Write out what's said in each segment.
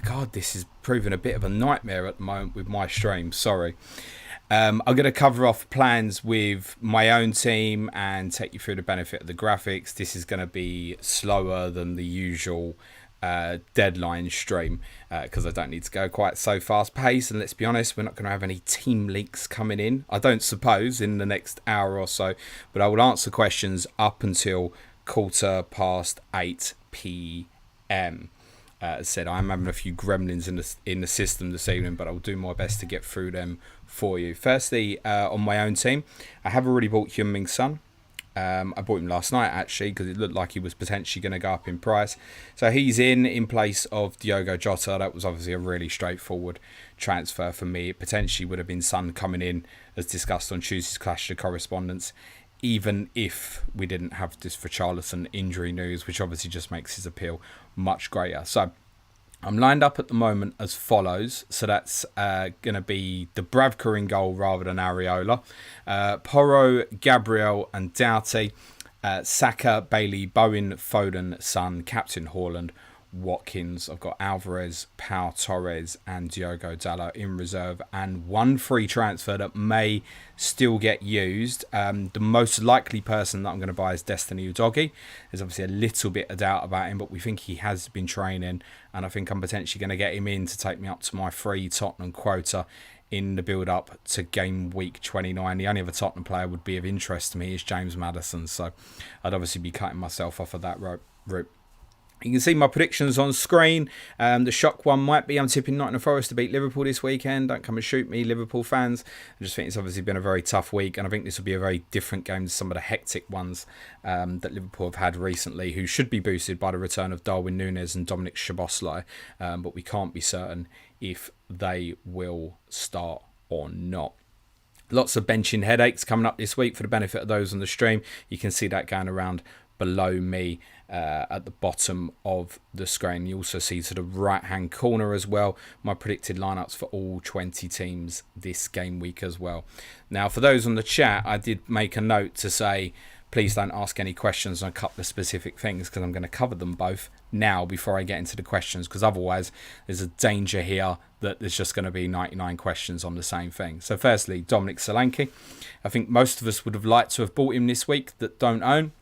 God, this is proving a bit of a nightmare at the moment with my stream. Sorry. I'm going to cover off plans with my own team and take you through the benefit of the graphics. This is going to be slower than the usual deadline stream because I don't need to go quite so fast paced. And let's be honest, we're not going to have any team leaks coming in, I don't suppose, in the next hour or so. But I will answer questions up until 8:15 p.m. As said, I'm having a few gremlins in the system this evening, but I'll do my best to get through them for you. Firstly, on my own team, I have already bought Heung-min Son. I bought him last night, actually, because it looked like he was potentially going to go up in price. So he's in place of Diogo Jota. That was obviously a really straightforward transfer for me. It potentially would have been Son coming in, as discussed on Tuesday's Clash of Correspondence, even if we didn't have this for Richarlison injury news, which obviously just makes his appeal much greater. So I'm lined up at the moment as follows. So that's going to be the Bravka in goal rather than Areola. Porro, Gabriel and Doughty. Saka, Bailey, Bowen, Foden, Son, Captain Haaland, Watkins. I've got Alvarez, Pau Torres and Diogo Dalot in reserve, and one free transfer that may still get used. The most likely person that I'm going to buy is Destiny Udogie. There's obviously a little bit of doubt about him, but we think he has been training, and I think I'm potentially going to get him in to take me up to my free Tottenham quota in the build-up to game week 29. The only other Tottenham player would be of interest to me is James Maddison, so I'd obviously be cutting myself off of that route. You can see my predictions on screen. The shock one might be I'm tipping Nottingham Forest to beat Liverpool this weekend. Don't come and shoot me, Liverpool fans. I just think it's obviously been a very tough week, and I think this will be a very different game to some of the hectic ones that Liverpool have had recently, who should be boosted by the return of Darwin Núñez and Dominic Szoboszlai, but we can't be certain if they will start or not. Lots of benching headaches coming up this week for the benefit of those on the stream. You can see that going around below me at the bottom of the screen. You also see to the right hand corner as well my predicted lineups for all 20 teams this game week as well. Now, for those on the chat, I did make a note to say please don't ask any questions on a couple of specific things, because I'm going to cover them both now before I get into the questions, because otherwise there's a danger here that there's just going to be 99 questions on the same thing. So firstly, Dominic Solanke. I think most of us would have liked to have bought him this week that don't own.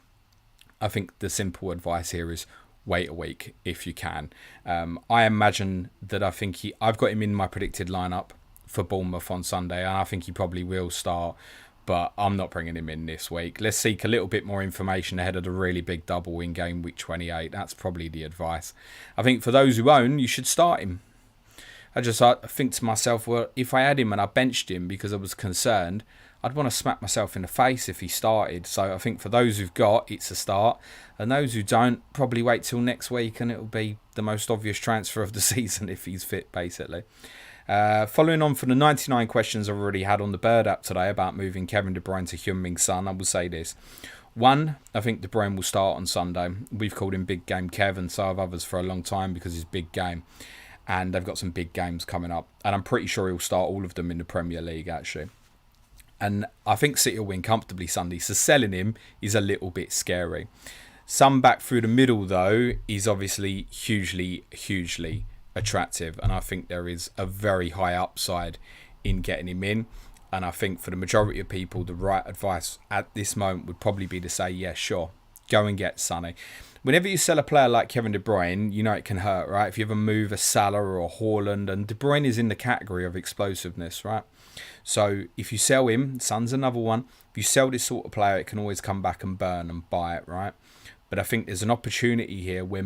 I think the simple advice here is wait a week if you can. I imagine that I've got him in my predicted lineup for Bournemouth on Sunday, and I think he probably will start, but I'm not bringing him in this week. Let's seek a little bit more information ahead of the really big double in game week 28. That's probably the advice. I think for those who own, you should start him. I think to myself, well, if I had him and I benched him because I was concerned, I'd want to smack myself in the face if he started. So I think for those who've got, it's a start. And those who don't, probably wait till next week and it'll be the most obvious transfer of the season if he's fit, basically. Following on from the 99 questions I've already had on the Bird app today about moving Kevin De Bruyne to Heung-min Son, I will say this. One, I think De Bruyne will start on Sunday. We've called him Big Game Kevin, so have others for a long time because he's big game. And they've got some big games coming up. And I'm pretty sure he'll start all of them in the Premier League, actually. And I think City will win comfortably Sunday, so selling him is a little bit scary. Some back through the middle, though, is obviously hugely attractive. And I think there is a very high upside in getting him in. And I think for the majority of people, the right advice at this moment would probably be to say, yeah, sure, go and get Sonny. Whenever you sell a player like Kevin De Bruyne, you know it can hurt, right? If you ever move a Salah or a Haaland, and De Bruyne is in the category of explosiveness, right? So if you sell him, Son's another one. If you sell this sort of player, it can always come back and burn and buy it, right? But I think there's an opportunity here where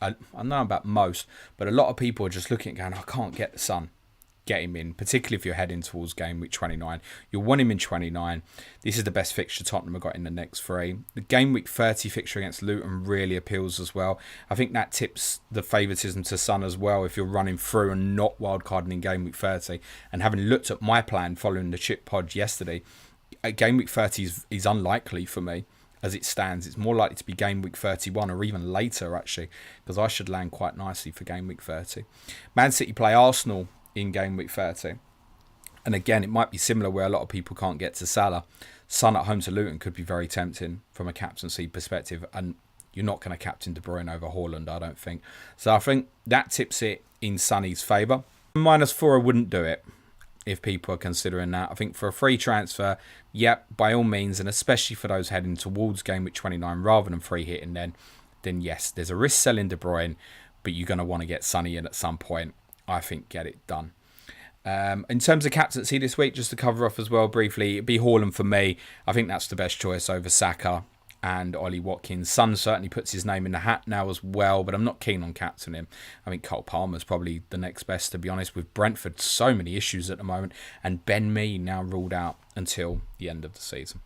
I don't know about most, but a lot of people are just looking at going, I can't get the Son. Get him in, particularly if you're heading towards game week 29. You'll want him in 29. This is the best fixture Tottenham have got in the next three. The game week 30 fixture against Luton really appeals as well. I think that tips the favouritism to Son as well if you're running through and not wildcarding in game week 30. And having looked at my plan following the chip pod yesterday, game week 30 is unlikely for me as it stands. It's more likely to be game week 31 or even later, actually, because I should land quite nicely for game week 30. Man City play Arsenal in game week 30. And again, it might be similar where a lot of people can't get to Salah. Son at home to Luton could be very tempting from a captaincy perspective. And you're not going to captain De Bruyne over Haaland, I don't think. So I think that tips it in Sonny's favour. -4, I wouldn't do it if people are considering that. I think for a free transfer, yep, by all means, and especially for those heading towards Gameweek 29 rather than free hitting, then yes, there's a risk selling De Bruyne, but you're going to want to get Sonny in at some point. I think get it done. In terms of captaincy this week, just to cover off as well briefly, it'd be Haaland for me. I think that's the best choice over Saka and Ollie Watkins. Son certainly puts his name in the hat now as well, but I'm not keen on captaining him. I think Cole Palmer's probably the next best, to be honest, with Brentford. So many issues at the moment, and Ben Mee now ruled out until the end of the season.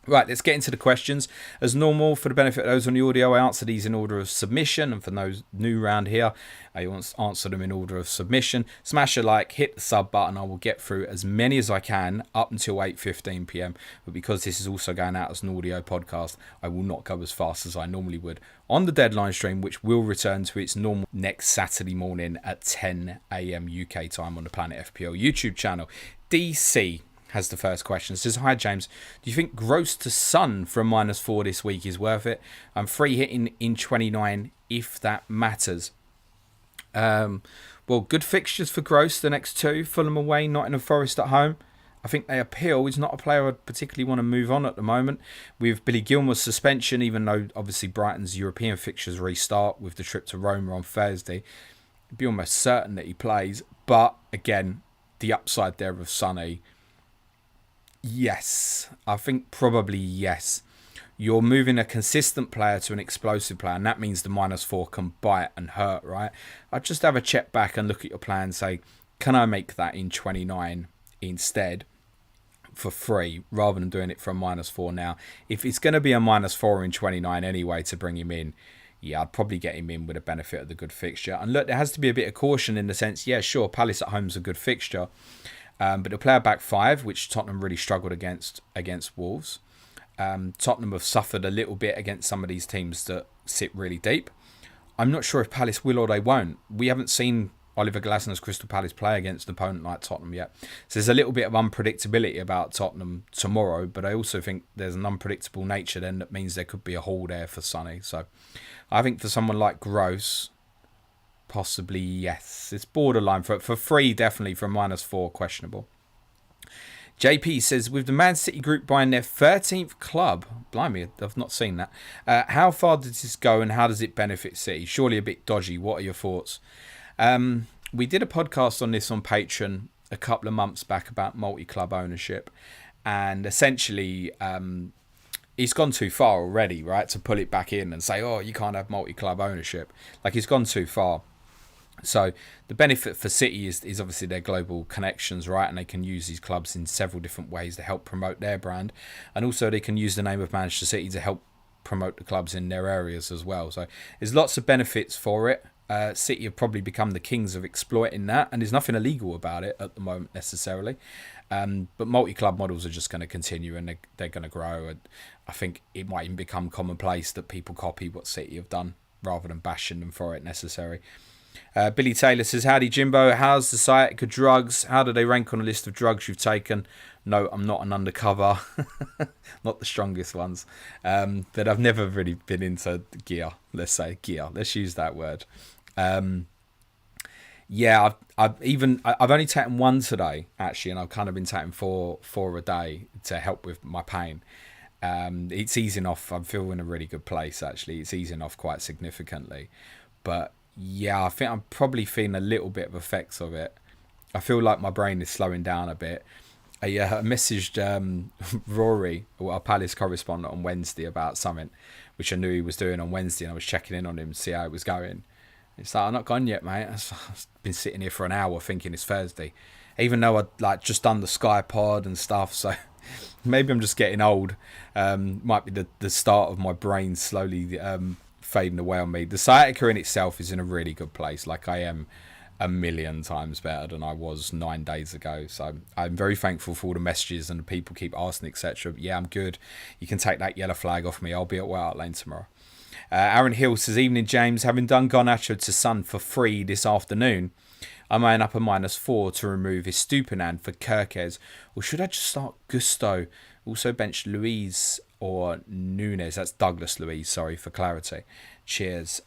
Right, let's get into the questions. As normal, for the benefit of those on the audio, I answer these in order of submission. And for those new round here, I answer them in order of submission. Smash a like, hit the sub button. I will get through as many as I can up until 8:15 p.m. But because this is also going out as an audio podcast, I will not go as fast as I normally would on the deadline stream, which will return to its normal next Saturday morning at 10 a.m. UK time on the Planet FPL YouTube channel. DC has the first question. It says, hi James, do you think Gross to Son from -4 this week is worth it? I'm free hitting in 29 if that matters. Well, good fixtures for Gross the next two. Fulham away, Nottingham Forest at home. I think they appeal. He's not a player I'd particularly want to move on at the moment. With Billy Gilmour's suspension, even though obviously Brighton's European fixtures restart with the trip to Roma on Thursday, it'd be almost certain that he plays. But again, the upside there of Sonny, yes, I think probably yes. You're moving a consistent player to an explosive player, and that means the -4 can bite and hurt, right? I'd just have a check back and look at your plan and say, can I make that in 29 instead for free, rather than doing it for a -4 now? If it's going to be a -4 in 29 anyway to bring him in, yeah, I'd probably get him in with the benefit of the good fixture. And look, there has to be a bit of caution in the sense, yeah, sure, Palace at home's a good fixture. But the player back five, which Tottenham really struggled against Wolves. Tottenham have suffered a little bit against some of these teams that sit really deep. I'm not sure if Palace will or they won't. We haven't seen Oliver Glasner's Crystal Palace play against an opponent like Tottenham yet. So there's a little bit of unpredictability about Tottenham tomorrow, but I also think there's an unpredictable nature then that means there could be a haul there for Sonny. So I think for someone like Gross, possibly yes. It's borderline. For free, definitely. For -4, questionable. JP says, with the Man City group buying their 13th club, blimey, I've not seen that. How far does this go and how does it benefit City? Surely a bit dodgy. What are your thoughts? We did a podcast on this on Patreon a couple of months back about multi-club ownership. And essentially, he's gone too far already, right? To pull it back in and say, oh, you can't have multi-club ownership. Like, he's gone too far. So the benefit for City is obviously their global connections, right? And they can use these clubs in several different ways to help promote their brand. And also they can use the name of Manchester City to help promote the clubs in their areas as well. So there's lots of benefits for it. City have probably become the kings of exploiting that. And there's nothing illegal about it at the moment necessarily. But multi-club models are just going to continue and they're going to grow. And I think it might even become commonplace that people copy what City have done rather than bashing them for it necessary. Billy Taylor says, howdy Jimbo, how's the sciatica drugs? How do they rank on a list of drugs you've taken? No, I'm not an undercover. Not the strongest ones. But I've never really been into gear. Let's say gear. Let's use that word. Yeah, I've only taken one today, actually, and I've kind of been taking four a day to help with my pain. It's easing off. I'm feeling in a really good place, actually. It's easing off quite significantly. But yeah, I think I'm probably feeling a little bit of effects of it. I feel like my brain is slowing down a bit. I messaged Rory, our Palace correspondent, on Wednesday about something, which I knew he was doing on Wednesday, and I was checking in on him to see how it was going. It's like, I'm not gone yet, mate. I've been sitting here for an hour thinking it's Thursday, even though I'd just done the Sky pod and stuff. So maybe I'm just getting old. Might be the start of my brain slowly fading away on me. The sciatica in itself is in a really good place. Like, I am a million times better than I was 9 days ago. So I'm very thankful for all the messages and the people keep asking, etc. Yeah, I'm good. You can take that yellow flag off me. I'll be at White Hart Lane tomorrow. Aaron Hill says, evening James, having done Garnacho to Son for free this afternoon, I'm eyeing up a -4 to remove Estupinan for Kirkes. Or should I just start Gusto? Also bench Luiz or Nunes. That's Douglas Luiz, sorry, for clarity. Cheers.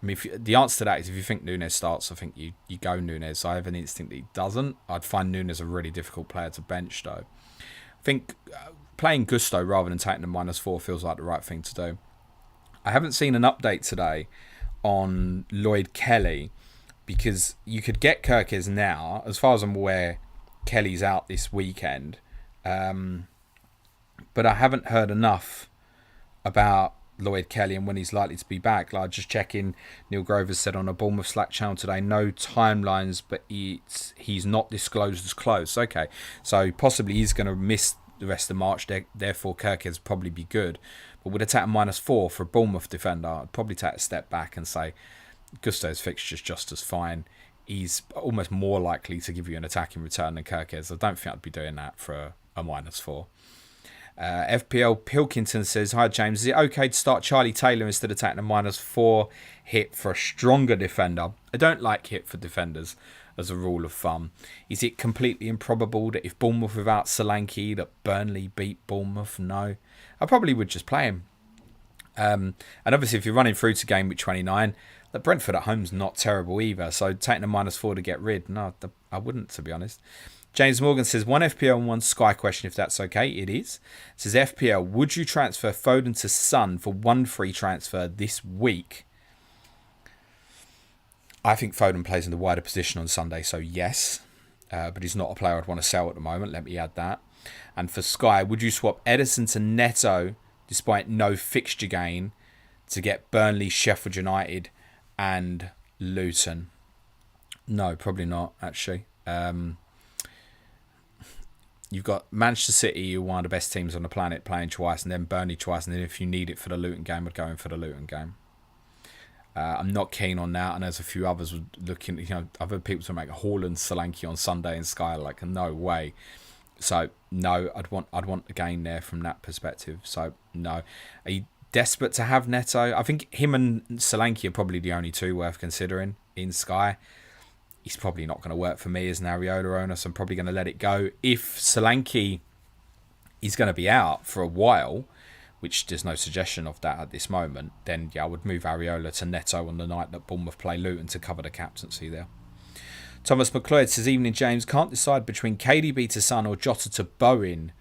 mean, the answer to that is if you think Nunes starts, I think you go Nunes. I have an instinct that he doesn't. I'd find Nunes a really difficult player to bench, though. I think playing Gusto rather than taking the -4 feels like the right thing to do. I haven't seen an update today on Lloyd Kelly because you could get Kirkes now. As far as I'm aware, Kelly's out this weekend. But I haven't heard enough about Lloyd Kelly and when he's likely to be back. Like, just checking, Neil Grover said on a Bournemouth Slack channel today, no timelines, but he's not disclosed as close. Okay, so possibly he's going to miss the rest of March, therefore Kirkes probably be good. But would I take a -4 for a Bournemouth defender? I'd probably take a step back and say Gusto's fixture's just as fine. He's almost more likely to give you an attacking return than Kirkes. I don't think I'd be doing that for a -4. FPL Pilkington says, hi James, is it okay to start Charlie Taylor instead of taking a -4 hit for a stronger defender? I don't like hit for defenders as a rule of thumb. Is it completely improbable that if Bournemouth without Solanke that Burnley beat Bournemouth? No. I probably would just play him. And obviously if you're running through to Gameweek 29, the Brentford at home's not terrible either. So taking a -4 to get rid, no, I wouldn't, to be honest. James Morgan says, one FPL and one Sky question, if that's okay. It is. It says, FPL, would you transfer Foden to Son for one free transfer this week? I think Foden plays in the wider position on Sunday, so yes. But he's not a player I'd want to sell at the moment. Let me add that. And for Sky, would you swap Edison to Neto, despite no fixture gain, to get Burnley, Sheffield United and Luton? No, probably not, actually. You've got Manchester City, who are one of the best teams on the planet, playing twice, and then Burnley twice, and then if you need it for the Luton game, I'd go in for the Luton game. I'm not keen on that, and there's a few others looking. I've heard people to make Haaland, Solanke on Sunday in Sky, like no way. So no, I'd want the gain there from that perspective. So no, are you desperate to have Neto? I think him and Solanke are probably the only two worth considering in Sky. He's probably not going to work for me as an Areola owner, so I'm probably going to let it go. If Solanke is going to be out for a while, which there's no suggestion of that at this moment, then yeah, I would move Areola to Neto on the night that Bournemouth play Luton to cover the captaincy there. Thomas McLeod says, evening James, can't decide between KDB to Son or Jota to Bowen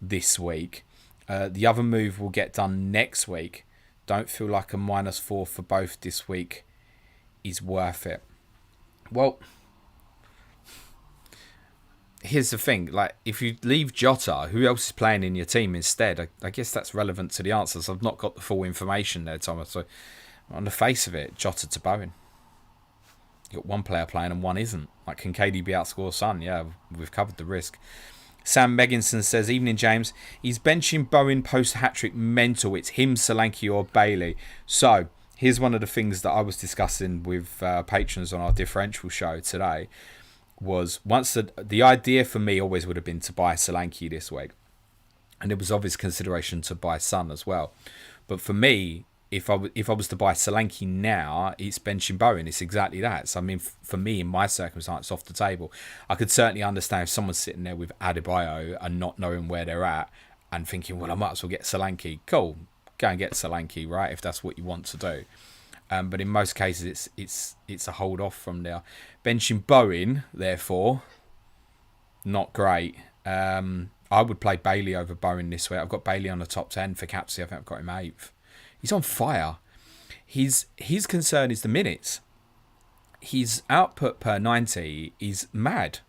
this week. The other move will get done next week. Don't feel like a -4 for both this week is worth it. Well, here's the thing. Like, if you leave Jota, who else is playing in your team instead? I guess that's relevant to the answers. I've not got the full information there, Thomas. So, on the face of it, Jota to Bowen. You've got one player playing and one isn't. Like, can KDB outscore Son? Yeah, we've covered the risk. Sam Megginson says, evening James, he's benching Bowen post hat-trick mental. It's him, Solanke or Bailey. So, here's one of the things that I was discussing with patrons on our differential show today. Was once the idea for me always would have been to buy Solanke this week, and it was obvious consideration to buy Son as well. But for me, if I was to buy Solanke now, it's benching Bowen. It's exactly that. So I mean, for me, in my circumstance, off the table, I could certainly understand if someone's sitting there with Adebayo and not knowing where they're at and thinking, well, I might as well get Solanke. Cool, go and get Solanke, right? If that's what you want to do. But in most cases, it's a hold off from there. Benching Bowen, therefore, not great. I would play Bailey over Bowen this week. I've got Bailey on the top 10 for captaincy. I think I've got him 8th. He's on fire. His concern is the minutes. His output per 90 is mad.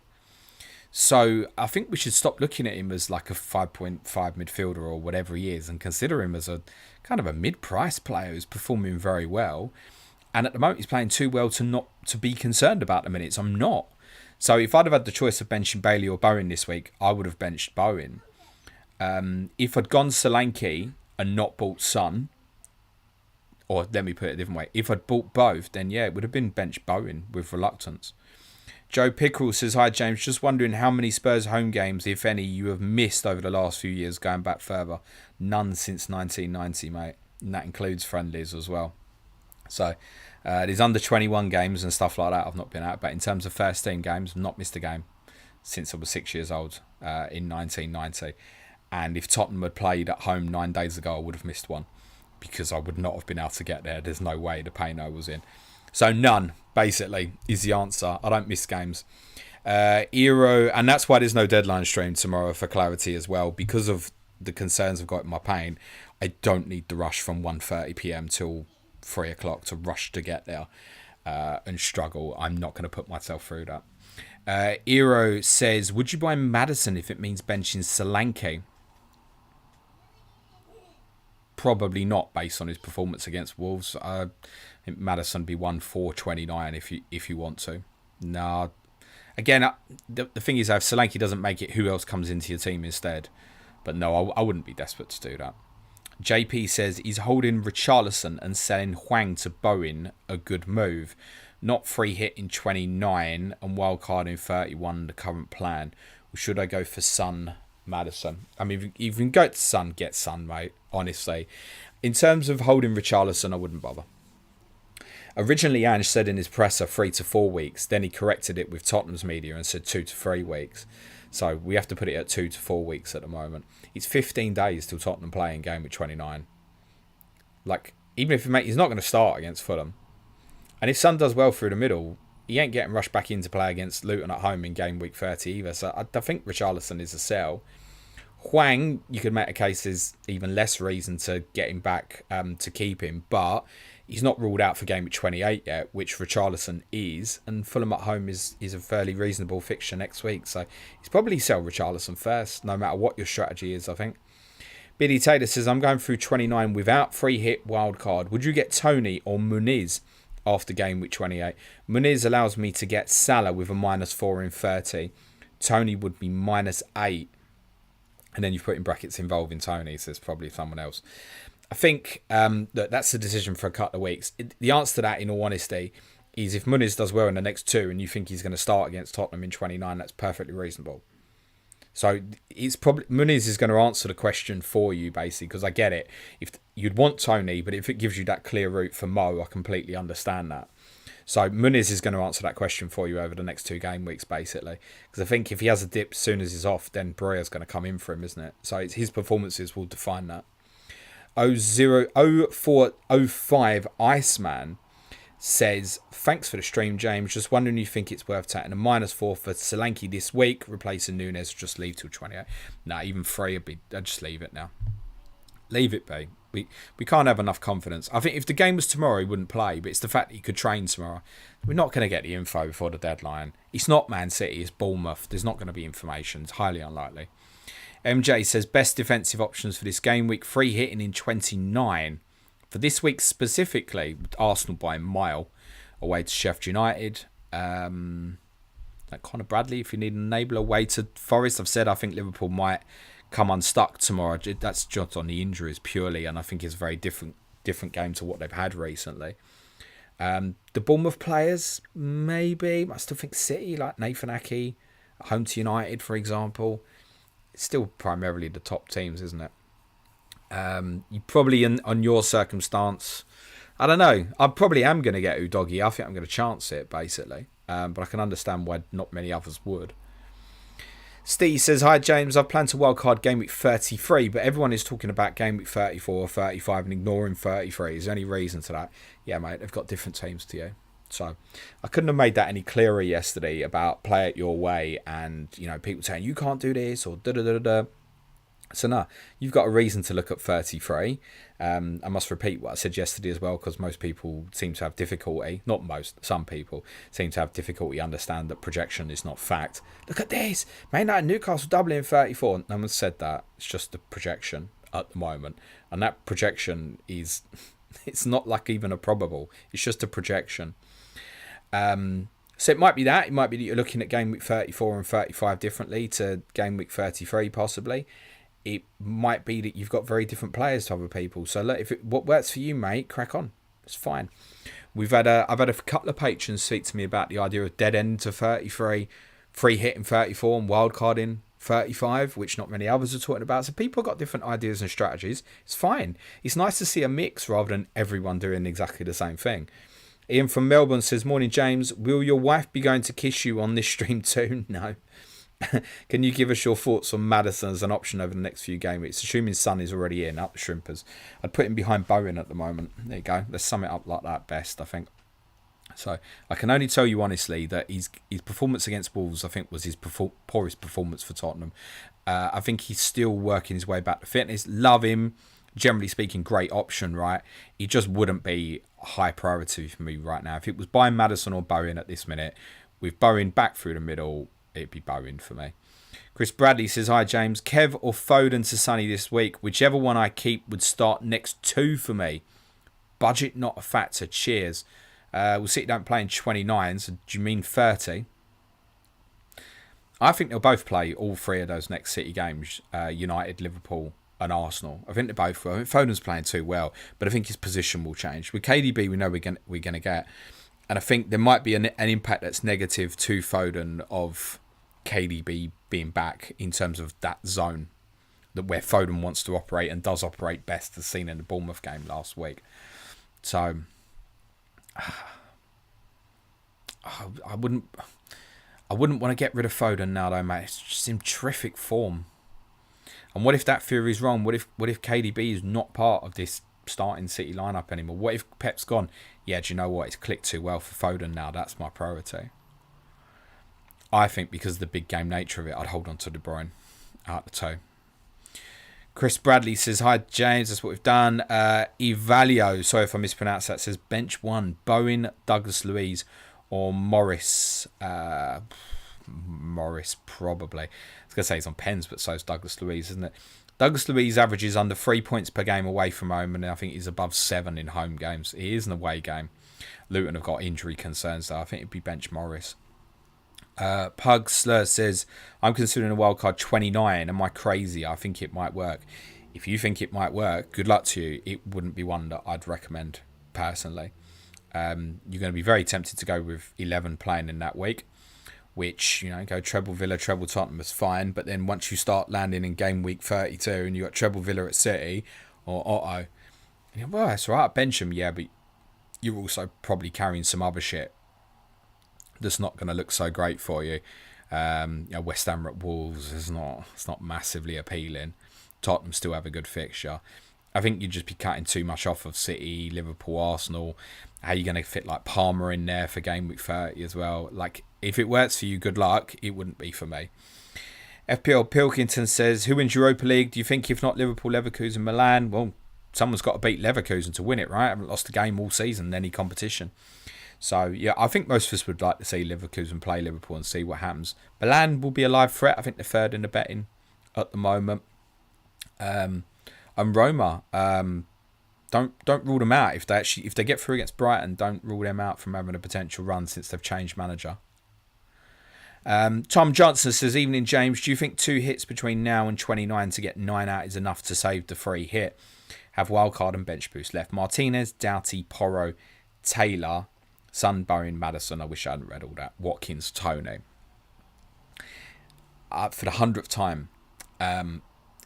So I think we should stop looking at him as like a 5.5 midfielder or whatever he is and consider him as a kind of a mid-price player who's performing very well. And at the moment he's playing too well to be concerned about the minutes. I'm not. So if I'd have had the choice of benching Bailey or Bowen this week, I would have benched Bowen. If I'd gone Solanke and not bought Son, or let me put it a different way, if I'd bought both, then yeah, it would have been bench Bowen with reluctance. Joe Pickerel says, hi James, just wondering how many Spurs home games, if any, you have missed over the last few years going back further. None since 1990, mate. And that includes friendlies as well. So there's under 21 games and stuff like that I've not been at. But in terms of first team games, I've not missed a game since I was 6 years old in 1990. And if Tottenham had played at home 9 days ago, I would have missed one. because I would not have been able to get there. There's no way the Payno was in. So none, basically, is the answer. I don't miss games. Eero, and that's why there's no deadline stream tomorrow, for clarity as well, because of the concerns I've got in my pain. I don't need the rush from 1:30 p.m. till 3 o'clock to rush to get there and struggle. I'm not going to put myself through that. Eero says, would you buy Maddison if it means benching Solanke? Probably not, based on his performance against Wolves. I think Maddison be 1.429 if you want to. No. Again, the thing is, if Solanke doesn't make it, who else comes into your team instead? But no, I wouldn't be desperate to do that. JP says, is holding Richarlison and selling Hwang to Bowen a good move? Not free hit in 29 and wildcard in 31, the current plan. Or should I go for Son, Maddison? I mean, if you can go to Son, get Son, mate, honestly. In terms of holding Richarlison, I wouldn't bother. Originally, Ange said in his presser 3 to 4 weeks. Then he corrected it with Tottenham's media and said 2 to 3 weeks. So we have to put it at 2 to 4 weeks at the moment. It's 15 days till Tottenham play in Gameweek 29. Like, even if he's not going to start against Fulham. And if Son does well through the middle, he ain't getting rushed back in to play against Luton at home in Gameweek 30 either. So I think Richarlison is a sell. Hwang, you could make a case, is even less reason to get him back to keep him. But he's not ruled out for Gameweek 28 yet, which Richarlison is. And Fulham at home is a fairly reasonable fixture next week. So he's probably sell Richarlison first, no matter what your strategy is, I think. Billy Taylor says, I'm going through 29 without free hit wildcard. Would you get Tony or Muniz after Gameweek 28? Muniz allows me to get Salah with a -4 in 30. Tony would be -8. And then you put in brackets involving Tony, so there's probably someone else. I think that's the decision for a couple of weeks. The answer to that, in all honesty, is if Muniz does well in the next 2 and you think he's going to start against Tottenham in 29, that's perfectly reasonable. So it's probably Muniz is going to answer the question for you, basically, because I get it. If you'd want Tony, but if it gives you that clear route for Mo, I completely understand that. So Muniz is going to answer that question for you over the next 2 game weeks, basically. Because I think if he has a dip as soon as he's off, then Brea's going to come in for him, isn't it? So his performances will define that. 0405 Iceman says, thanks for the stream, James. Just wondering if you think it's worth taking a -4 for Solanke this week, replacing Nunes, just leave till 28. Nah, even 3 would be, I'd just leave it now. Leave it be. We can't have enough confidence. I think if the game was tomorrow, he wouldn't play, but it's the fact that he could train tomorrow. We're not going to get the info before the deadline. It's not Man City, it's Bournemouth. There's not going to be information. It's highly unlikely. MJ says, best defensive options for this game week, free hitting in 29. For this week specifically, Arsenal by a mile away to Sheffield United. Like Conor Bradley, if you need an enabler, away to Forest. I've said I think Liverpool might come unstuck tomorrow. That's just on the injuries purely, and I think it's a very different game to what they've had recently. The Bournemouth players, maybe. I still think City, like Nathan Ake, home to United, for example. It's still primarily the top teams, isn't it? You probably, on your circumstance, I don't know. I probably am going to get Udogie. I think I'm going to chance it, basically. But I can understand why not many others would. Steve says, hi James, I've planned to wildcard Game Week 33, but everyone is talking about Game Week 34 or 35 and ignoring 33. Is there any reason to that? Yeah, mate, they've got different teams to you. So I couldn't have made that any clearer yesterday about play it your way and, you know, people saying you can't do this or da-da-da-da-da. So no, you've got a reason to look at 33. I must repeat what I said yesterday as well, because most people seem to have difficulty, not most, some people seem to have difficulty understand that projection is not fact. Look at this, Man United Newcastle doubling 34. No one said that. It's just a projection at the moment. And that projection is, it's not like even a probable. It's just a projection. So it might be that. It might be that you're looking at Game Week 34 and 35 differently to Game Week 33 possibly. It might be that you've got very different players to other people. So look, if what works for you, mate, crack on. It's fine. I've had a couple of patrons speak to me about the idea of dead end to 33, free hit in 34 and wildcard in 35, which not many others are talking about. So people got different ideas and strategies. It's fine. It's nice to see a mix rather than everyone doing exactly the same thing. Ian from Melbourne says, morning James, will your wife be going to kiss you on this stream too? No. Can you give us your thoughts on Maddison as an option over the next few game weeks? Assuming Son is already in, up the Shrimpers. I'd put him behind Bowen at the moment. There you go. Let's sum it up like that best, I think. So I can only tell you honestly that his performance against Wolves, I think, was his poorest performance for Tottenham. I think he's still working his way back to fitness. Love him. Generally speaking, great option, right? He just wouldn't be a high priority for me right now. If it was by Maddison or Bowen at this minute, with Bowen back through the middle, it'd be Bowen for me. Chris Bradley says, hi James, Kev or Foden to Sonny this week? Whichever one I keep would start next 2 for me. Budget not a factor. Cheers. We'll City don't play in 29, so do you mean 30? I think they'll both play all 3 of those next City games. United, Liverpool and Arsenal. I think they both will. I think Foden's playing too well, but I think his position will change. With KDB, we know we're going to get. And I think there might be an impact that's negative to Foden of KDB being back in terms of that zone that where Foden wants to operate and does operate best, as seen in the Bournemouth game last week. So I wouldn't want to get rid of Foden now, though, mate. It's just in terrific form. And what if that theory's wrong? What if KDB is not part of this starting City lineup anymore? What if Pep's gone? Yeah, do you know what? It's clicked too well for Foden now. That's my priority. I think because of the big game nature of it, I'd hold on to De Bruyne out the toe. Chris Bradley says, hi James, that's what we've done. Evalio, sorry if I mispronounced that, says bench 1, Bowen, Douglas Luiz or Morris. Morris probably. I was going to say he's on pens, but so is Douglas Luiz, isn't it? Douglas Luiz averages under 3 points per game away from home, and I think he's above 7 in home games. It is an away game. Luton have got injury concerns, though. I think it'd be bench Morris. Pug Slur says, I'm considering a wildcard 29. Am I crazy? I think it might work. If you think it might work, good luck to you. It wouldn't be one that I'd recommend personally. You're going to be very tempted to go with 11 playing in that week, which, go treble Villa, treble Tottenham is fine. But then once you start landing in game week 32 and you got treble Villa at City or Otto, well, that's all right, bench them, yeah, but you're also probably carrying some other shit that's not going to look so great for you. West Ham at Wolves it's not massively appealing. Tottenham still have a good fixture. I think you'd just be cutting too much off of City, Liverpool, Arsenal. How are you going to fit like Palmer in there for game week 30 as well? Like, if it works for you, good luck. It wouldn't be for me. FPL Pilkington says, who wins Europa League? Do you think if not Liverpool, Leverkusen, Milan? Well, someone's got to beat Leverkusen to win it, right? I haven't lost a game all season in any competition. So, yeah, I think most of us would like to see Leverkusen play Liverpool and see what happens. Milan will be a live threat. I think they're third in the betting at the moment. And Roma, don't rule them out. If they get through against Brighton, don't rule them out from having a potential run since they've changed manager. Tom Johnson says, evening James, do you think 2 hits between now and 29 to get 9 out is enough to save the free hit? Have wildcard and bench boost left. Martinez, Doughty, Porro, Taylor, Son, Bowen, Maddison. I wish I hadn't read all that. Watkins, Tony. For the 100th time,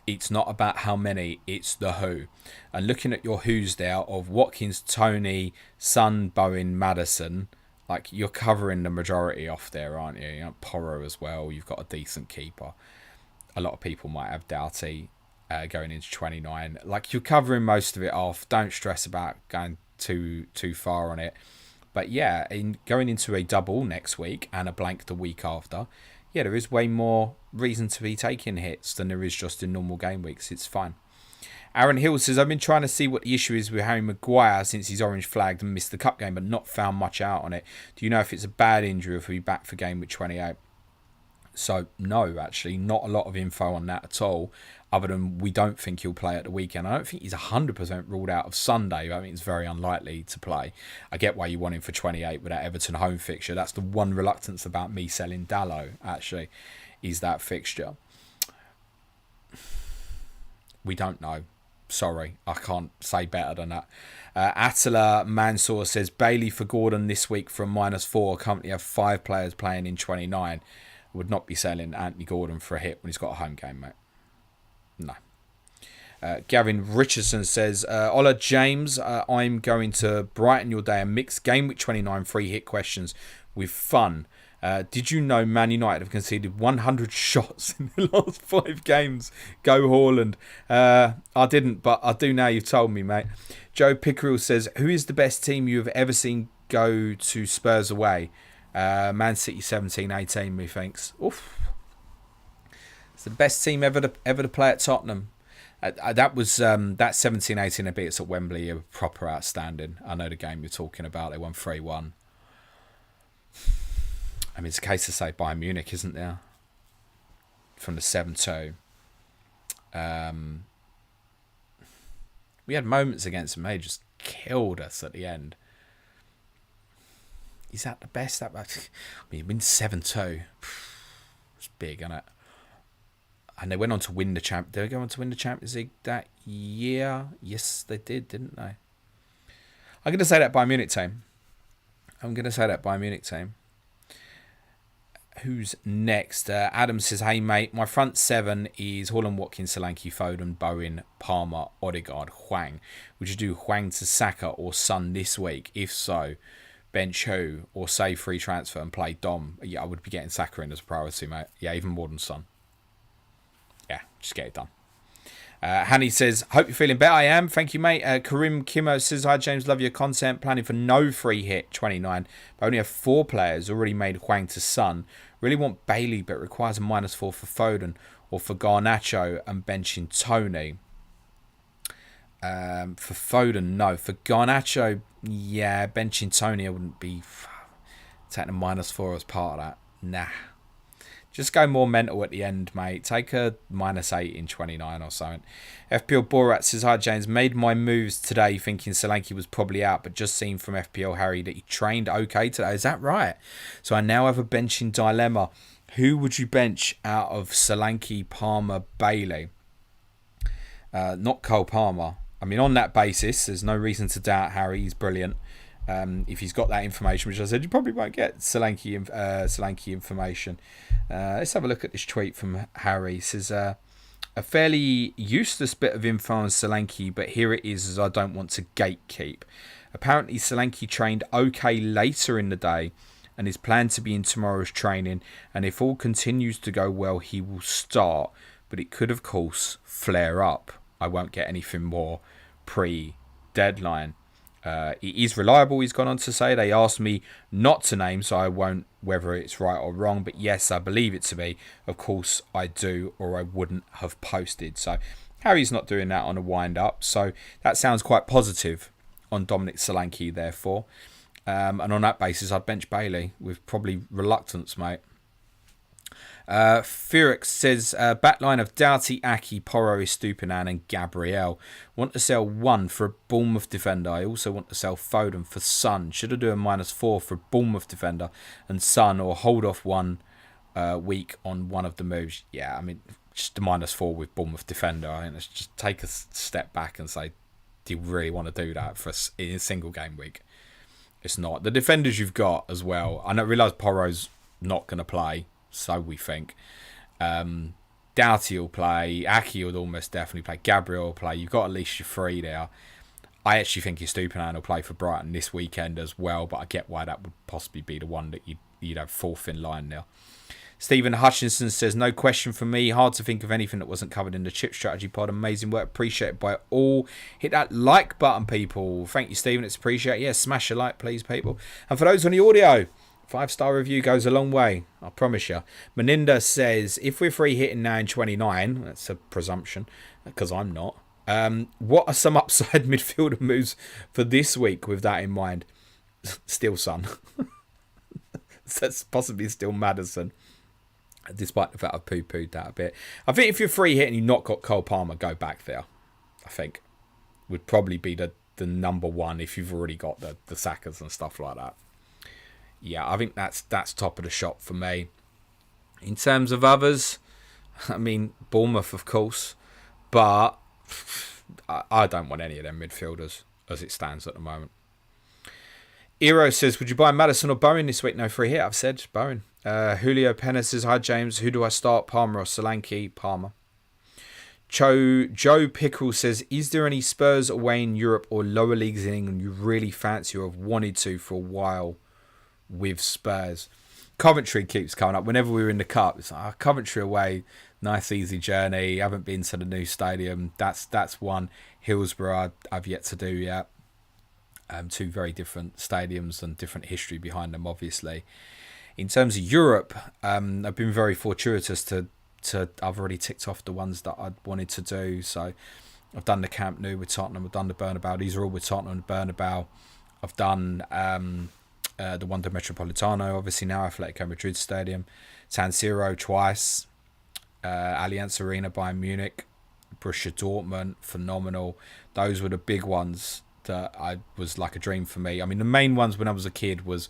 it's not about how many, it's the who. And looking at your who's there of Watkins, Tony, Son, Bowen, Maddison, like you're covering the majority off there, aren't you? Porro as well. You've got a decent keeper. A lot of people might have Doughty going into 29. Like you're covering most of it off. Don't stress about going too far on it. But yeah, in going into a double next week and a blank the week after, yeah, there is way more reason to be taking hits than there is just in normal game weeks. It's fine. Aaron Hill says, I've been trying to see what the issue is with Harry Maguire since he's orange flagged and missed the cup game, but not found much out on it. Do you know if it's a bad injury or if he'll be back for game week 28? So, no, actually, not a lot of info on that at all, other than we don't think he'll play at the weekend. I don't think he's 100% ruled out of Sunday. I think it's very unlikely to play. I get why you want him for 28 with that Everton home fixture. That's the one reluctance about me selling Dallo, actually, is that fixture. We don't know. Sorry, I can't say better than that. Attila Mansour says, Bailey for Gordon this week from -4. Currently have 5 players playing in 29. Would not be selling Anthony Gordon for a hit when he's got a home game, mate. No. Gavin Richardson says, Ola James, I'm going to brighten your day and mix Gameweek 29 free hit questions with fun. Did you know Man United have conceded 100 shots in the last 5 games? Go Haaland. I didn't, but I do now you've told me, mate. Joe Pickerel says, who is the best team you have ever seen go to Spurs away? Man City 17-18, methinks. Oof. It's the best team ever to play at Tottenham. That was that 17-18 beats at Wembley are proper outstanding. I know the game you're talking about. They won 3-1. I mean, it's a case to say Bayern Munich, isn't there? From the 7-2. We had moments against them. They just killed us at the end. Is that the best? I mean, win 7-2. It's big, isn't it? And they went on to win the Did they go on to win the Champions League that year? Yes, they did, didn't they? I'm going to say that Bayern Munich team. Who's next? Adam says, hey, mate, my front 7 is Haaland, Watkins, Solanke, Foden, Bowen, Palmer, Odegaard, Hwang. Would you do Hwang to Saka or Son this week? If so, bench who? Or save free transfer and play Dom? Yeah, I would be getting Saka in as a priority, mate. Yeah, even more than Son. Yeah, just get it done. Hanny says, hope you're feeling better. I am. Thank you, mate. Karim Kimo says, hi, James. Love your content. Planning for no free hit 29. But only have 4 players already made Hwang to Son. Really want Bailey, but requires a -4 for Foden or for Garnacho and benching Tony. For Foden, no. For Garnacho, yeah, benching Tony, I wouldn't be taking a -4 as part of that. Nah. Just go more mental at the end, mate. Take a -8 in 29 or something. FPL Borat says, hi, James. Made my moves today thinking Solanke was probably out, but just seen from FPL Harry that he trained okay today. Is that right? So I now have a benching dilemma. Who would you bench out of Solanke, Palmer, Bailey? Not Cole Palmer. I mean, on that basis, there's no reason to doubt Harry. He's brilliant. If he's got that information, which I said you probably won't get Solanke information. Let's have a look at this tweet from Harry. He says, a fairly useless bit of info on Solanke, but here it is as I don't want to gatekeep. Apparently Solanke trained okay later in the day and is planned to be in tomorrow's training, and if all continues to go well he will start, but it could of course flare up. I won't get anything more pre-deadline. It is reliable, he's gone on to say. They asked me not to name, so I won't whether it's right or wrong. But yes, I believe it to be. Of course I do, or I wouldn't have posted. So Harry's not doing that on a wind-up. So that sounds quite positive on Dominic Solanke, therefore. And on that basis, I'd bench Bailey with probably reluctance, mate. Firix says, backline of Doughty, Aki, Porro, Estupinan and Gabriel. Want to sell 1 for a Bournemouth defender. I also want to sell Foden for Son. Should I do a -4 for a Bournemouth defender and Son, or hold off 1 week on one of the moves? Yeah, I mean, just a -4 with Bournemouth defender. I think let's just take a step back and say, do you really want to do that for in a single game week? It's not. The defenders you've got as well. I realise Porro's not going to play. So we think. Doughty will play. Aki will almost definitely play. Gabriel will play. You've got at least your 3 there. I actually think Estupinan will play for Brighton this weekend as well, but I get why that would possibly be the one that you'd have 4th in line now. Stephen Hutchinson says, no question from me. Hard to think of anything that wasn't covered in the chip strategy pod. Amazing work. Appreciated by all. Hit that like button, people. Thank you, Stephen. It's appreciated. Yeah, smash a like, please, people. And for those on the audio, 5-star review goes a long way, I promise you. Meninda says, if we're free hitting now in 29, that's a presumption, because I'm not. What are some upside midfielder moves for this week with that in mind? Still Son. That's possibly still Maddison, despite the fact I've poo-pooed that a bit. I think if you're free hitting, you've not got Cole Palmer, go back there. I think would probably be the number one if you've already got the Sackers and stuff like that. Yeah, I think that's top of the shop for me. In terms of others, I mean, Bournemouth, of course. But I don't want any of them midfielders as it stands at the moment. Eero says, would you buy Maddison or Bowen this week? No free hit. I've said Bowen. Julio Pena says, hi, James. Who do I start? Palmer or Solanke? Palmer. Joe Pickle says, is there any Spurs away in Europe or lower leagues in England you really fancy or have wanted to for a while with Spurs? Coventry keeps coming up. Whenever we were in the Cup, it's like, Coventry away, nice easy journey. Haven't been to the new stadium. That's one. Hillsborough I've yet to do yet. Two very different stadiums and different history behind them, obviously. In terms of Europe, I've been very fortuitous to I've already ticked off the ones that I'd wanted to do. So I've done the Camp Nou with Tottenham. I've done the Bernabeu. These are all with Tottenham and Bernabeu. I've done the Wanda Metropolitano, obviously now Atletico Madrid Stadium, San Siro twice, Allianz Arena, Bayern Munich, Borussia Dortmund, phenomenal. Those were the big ones that I was like a dream for me. I mean, the main ones when I was a kid was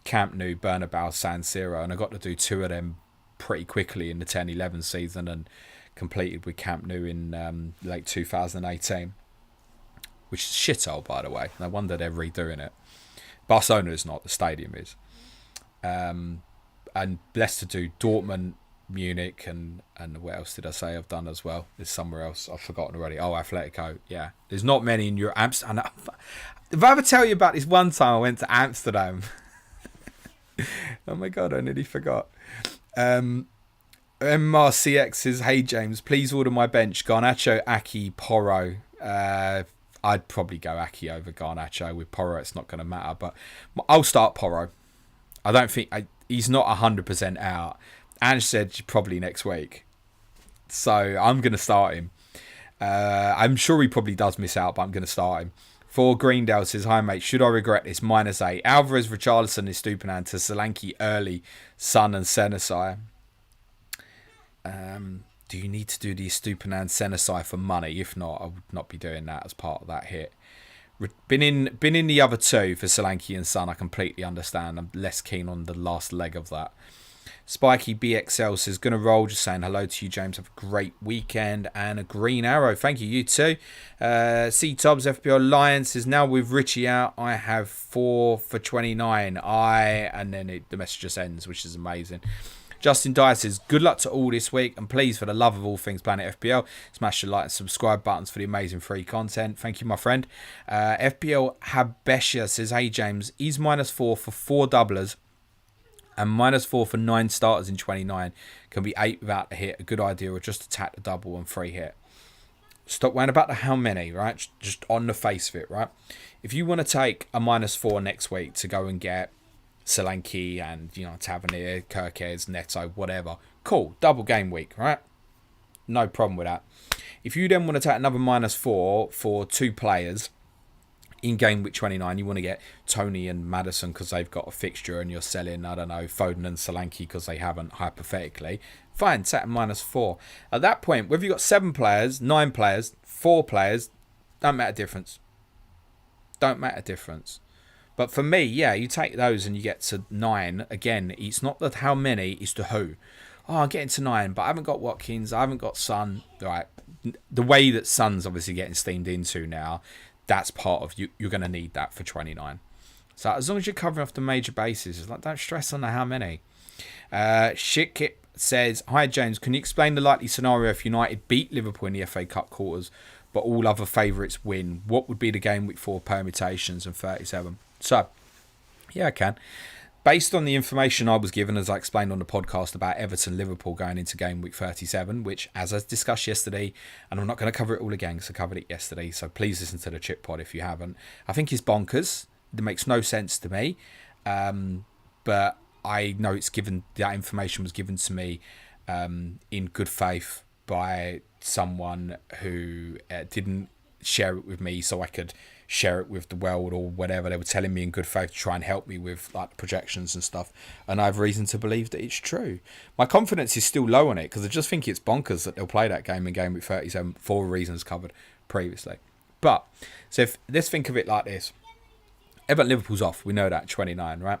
Camp Nou, Bernabeu, San Siro, and I got to do two of them pretty quickly in the 10-11 season and completed with Camp Nou in late 2018, which is shithole, by the way. No wonder they're redoing it. Barcelona is not, the stadium is. And blessed to do Dortmund, Munich, and what else did I say I've done as well? There's somewhere else I've forgotten already. Oh, Atletico, yeah. There's not many in Europe. Amsterdam. If I ever tell you about this one time I went to Amsterdam. Oh my God, I nearly forgot. MRCX says, hey James, please order my bench Garnacho, Aki, Porro. I'd probably go Aki over Garnacho. With Porro it's not going to matter, but I'll start Porro. I don't think he's not 100% out. Ange said probably next week, so I'm going to start him. I'm sure he probably does miss out, but I'm going to start him. For Greendale says, hi mate, should I regret this? -8. Alvarez, Richarlison, Estupinan to Solanke early, Son and Senesi. Do you need to do the Estupinan Senesi for money? If not, I would not be doing that as part of that hit. Been in the other two for Solanke and Son. I completely understand. I'm less keen on the last leg of that. Spiky BXL says, gonna roll, just saying hello to you, James. Have a great weekend and a green arrow. Thank you, you too. C Tobbs FPL Lions says, now with Richie out, I have 4 for 29. And then the message just ends, which is amazing. Justin Dyer says, good luck to all this week, and please, for the love of all things Planet FPL, smash the like and subscribe buttons for the amazing free content. Thank you, my friend. FPL Habesha says, hey James, is -4 for 4 doublers and -4 for 9 starters in 29. Can be 8 without a hit. A good idea, or just attack the double and free hit. Stop worrying about the how many, right? Just on the face of it, right? If you want to take a -4 next week to go and get Solanke and, Tavernier, Kirkes, Neto, whatever, cool. Double game week, right? No problem with that. If you then want to take another -4 for 2 players in game week 29, you want to get Tony and Maddison because they've got a fixture, and you're selling, I don't know, Foden and Solanke because they haven't, hypothetically. Fine, set a -4. At that point, whether you've got 7 players, 9 players, 4 players, don't matter difference. Don't matter difference. But for me, yeah, you take those and you get to 9. Again, it's not that how many, it's the who. Oh, I'm getting to 9, but I haven't got Watkins, I haven't got Son. Right. The way that Son's obviously getting steamed into now, that's part of you. You're going to need that for 29. So as long as you're covering off the major bases, it's like, don't stress on the how many. Shitkip says, hi James, can you explain the likely scenario if United beat Liverpool in the FA Cup quarters, but all other favourites win? What would be the game week 4 permutations and 37? So, yeah, I can. Based on the information I was given, as I explained on the podcast about Everton Liverpool going into game week 37, which, as I discussed yesterday, and I'm not going to cover it all again because I covered it yesterday, so please listen to the Chip Pod if you haven't. I think it's bonkers. It makes no sense to me. But I know that information was given to me in good faith by someone who didn't share it with me so I could share it with the world or whatever. They were telling me in good faith to try and help me with like projections and stuff, and I have reason to believe that it's true. My confidence is still low on it because I just think it's bonkers that they'll play that game in game week 37 for reasons covered previously. But so let's think of it like this: Everton Liverpool's off, we know that, 29, right?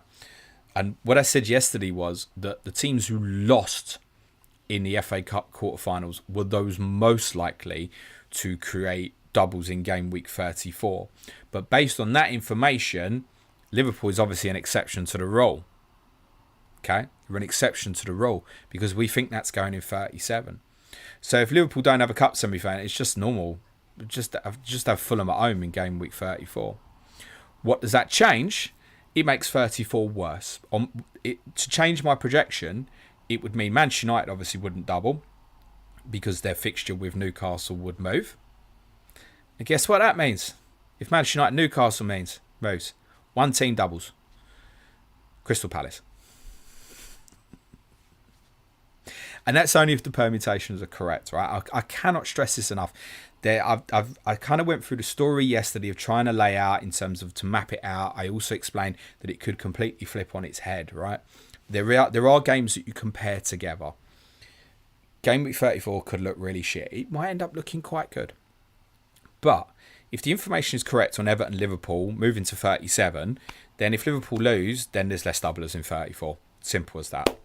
And what I said yesterday was that the teams who lost in the FA Cup quarterfinals were those most likely to create doubles in game week 34. But based on that information, Liverpool is obviously an exception to the rule. Okay? We're an exception to the rule because we think that's going in 37. So if Liverpool don't have a cup semi-final, it's just normal. Just have Fulham at home in game week 34. What does that change? It makes 34 worse. To change my projection, it would mean Manchester United obviously wouldn't double because their fixture with Newcastle would move. And guess what that means? If Manchester United Newcastle moves, one team doubles. Crystal Palace. And that's only if the permutations are correct, right? I cannot stress this enough. I kind of went through the story yesterday of trying to lay out in terms of to map it out. I also explained that it could completely flip on its head, right? There are games that you compare together. Game week 34 could look really shit. It might end up looking quite good. But if the information is correct on Everton Liverpool moving to 37, then if Liverpool lose, then there's less doublers in 34. Simple as that.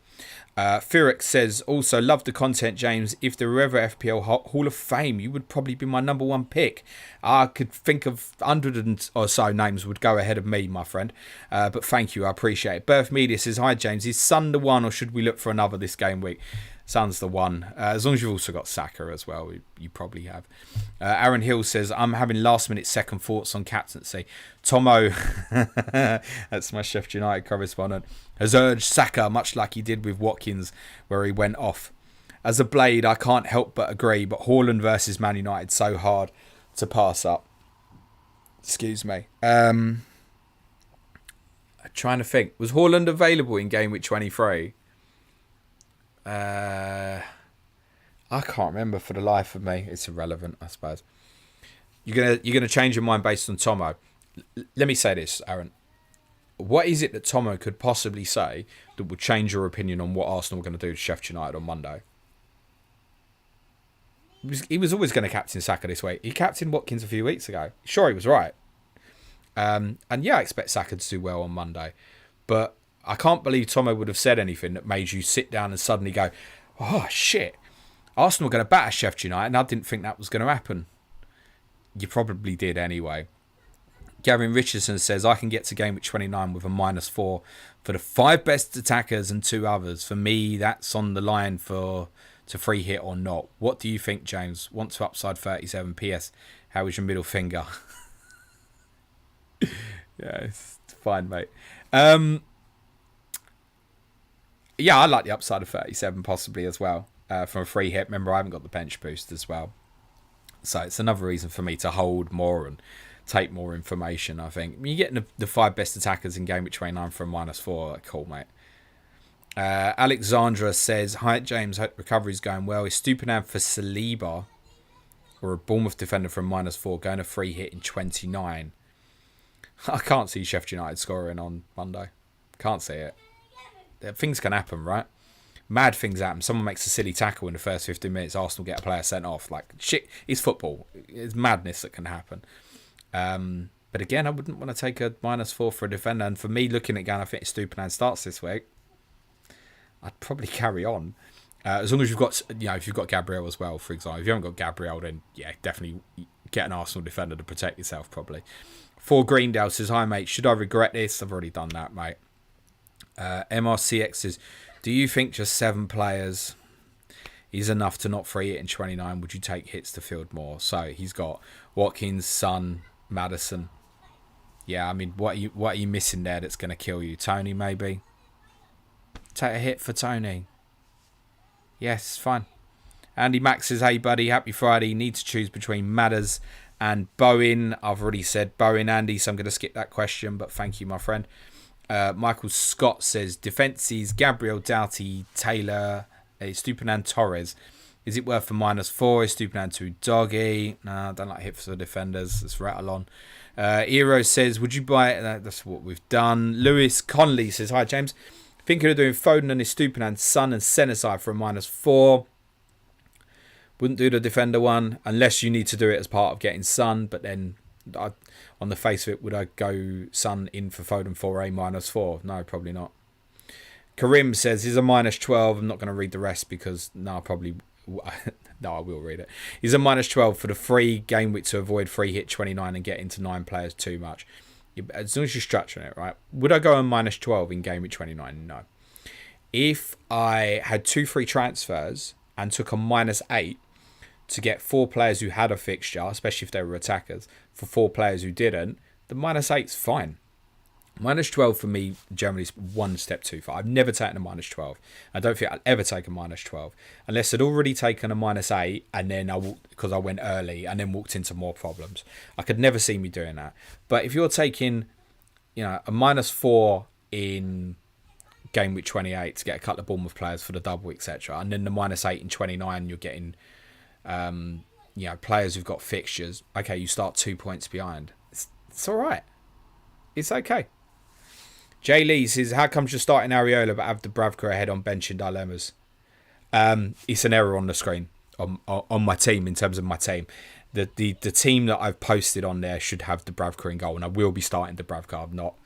Firix says, also, love the content, James. If there were ever FPL Hall of Fame, you would probably be my number one pick. I could think of 100 or so names would go ahead of me, my friend. But thank you, I appreciate it. Birth Media says, hi, James. Is Son the one or should we look for another this game week? Son's the one. As long as you've also got Saka as well, you probably have. Aaron Hill says, I'm having last minute second thoughts on captaincy. Tomo, that's my Sheffield United correspondent, has urged Saka much like he did with Watkins where he went off. As a Blade, I can't help but agree, but Haaland versus Man United so hard to pass up. Excuse me. I'm trying to think. Was Haaland available in game week 23? I can't remember for the life of me. It's irrelevant, I suppose. You're gonna change your mind based on Tomo. Let me say this, Aaron. What is it that Tomo could possibly say that would change your opinion on what Arsenal were going to do to Sheffield United on Monday? He was always going to captain Saka this week. He captained Watkins a few weeks ago. Sure, he was right. And yeah, I expect Saka to do well on Monday. But I can't believe Tomo would have said anything that made you sit down and suddenly go, oh, shit. Arsenal were going to batter Sheffield United, and I didn't think that was going to happen. You probably did anyway. Gavin Richardson says, I can get to game week 29 with a -4 for the 5 best attackers and 2 others. For me, that's on the line to free hit or not. What do you think, James? Want to upside 37 PS? How is your middle finger? Yeah, it's fine, mate. Yeah, I like the upside of 37 possibly as well from a free hit. Remember, I haven't got the bench boost as well. So it's another reason for me to hold more and take more information, I think. You're getting the 5 best attackers in game week 29 for a -4. Cool, mate. Alexandra says, hi, James. Hope recovery's going well. Is Stupinan for Saliba or a Bournemouth defender for a -4 going a free hit in 29? I can't see Sheffield United scoring on Monday. Can't see it. Things can happen, right? Mad things happen. Someone makes a silly tackle in the first 15 minutes. Arsenal get a player sent off. Like, shit, it's football. It's madness that can happen. But again, I wouldn't want to take a -4 for a defender. And for me, looking at going, I think Stupinan starts this week. I'd probably carry on. As long as you've got, if you've got Gabriel as well, for example. If you haven't got Gabriel, then yeah, definitely get an Arsenal defender to protect yourself, probably. For Greendale says, hi, mate. Should I regret this? I've already done that, mate. MRCX says, do you think just 7 players is enough to not free it in 29? Would you take hits to field more? So he's got Watkins, Son, Maddison. Yeah, I mean, what are you missing there that's going to kill you? Tony, maybe? Take a hit for Tony. Yes, fine. Andy Max says, hey, buddy, happy Friday. You need to choose between Madders and Bowen. I've already said Bowen, Andy, so I'm going to skip that question, but thank you, my friend. Michael Scott says, defences, Gabriel, Doughty, Taylor, Stupinan, Torres. Is it worth a -4? Is Stupinan too doggy? Nah, I don't like hits for defenders. Let's rattle on. Eero says, would you buy it? That's what we've done. Lewis Conley says, hi, James. Thinking of doing Foden and Stupinan, Son and Senesai for a -4. Wouldn't do the defender one unless you need to do it as part of getting Son, but then on the face of it, would I go Son in for Foden for a -4? No, probably not. Karim says, he's a -12. I'm not going to read the rest because, no, I will read it. He's a -12 for the free game week to avoid free hit 29 and get into 9 players too much. As long as you're structuring it, right? Would I go on -12 in game week 29? No. If I had 2 free transfers and took a -8 to get 4 players who had a fixture, especially if they were attackers, for 4 players who didn't, the -8's fine. -12 for me generally is one step too far. I've never taken a -12. I don't think I'll ever take a -12 unless I'd already taken a -8 and then because I went early and then walked into more problems. I could never see me doing that. But if you're taking, a -4 in game week 28 to get a couple of Bournemouth players for the double, etc., and then the -8 in 29, you're getting, players who've got fixtures. Okay, you start 2 points behind. It's all right. It's okay. Jay Lee says, how comes you're starting Areola but have Dubravka ahead on bench in dilemmas? It's an error on the screen on my team, in terms of my team. The team that I've posted on there should have Dubravka in goal, and I will be starting Dubravka. I'm not.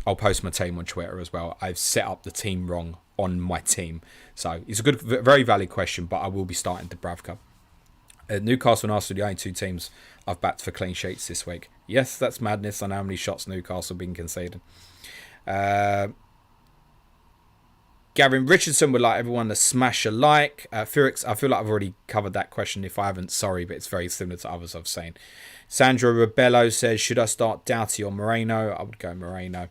I'll post my team on Twitter as well. I've set up the team wrong on my team. So it's a good, very valid question, but I will be starting Dubravka. Newcastle and Arsenal are the only 2 teams I've backed for clean sheets this week. Yes, that's madness. I know how many shots Newcastle have been conceding. Gavin Richardson would like everyone to smash a like. Furix, I feel like I've already covered that question. If I haven't, sorry, but it's very similar to others I've seen. Sandra Rebello says, should I start Doughty or Moreno? I would go Moreno.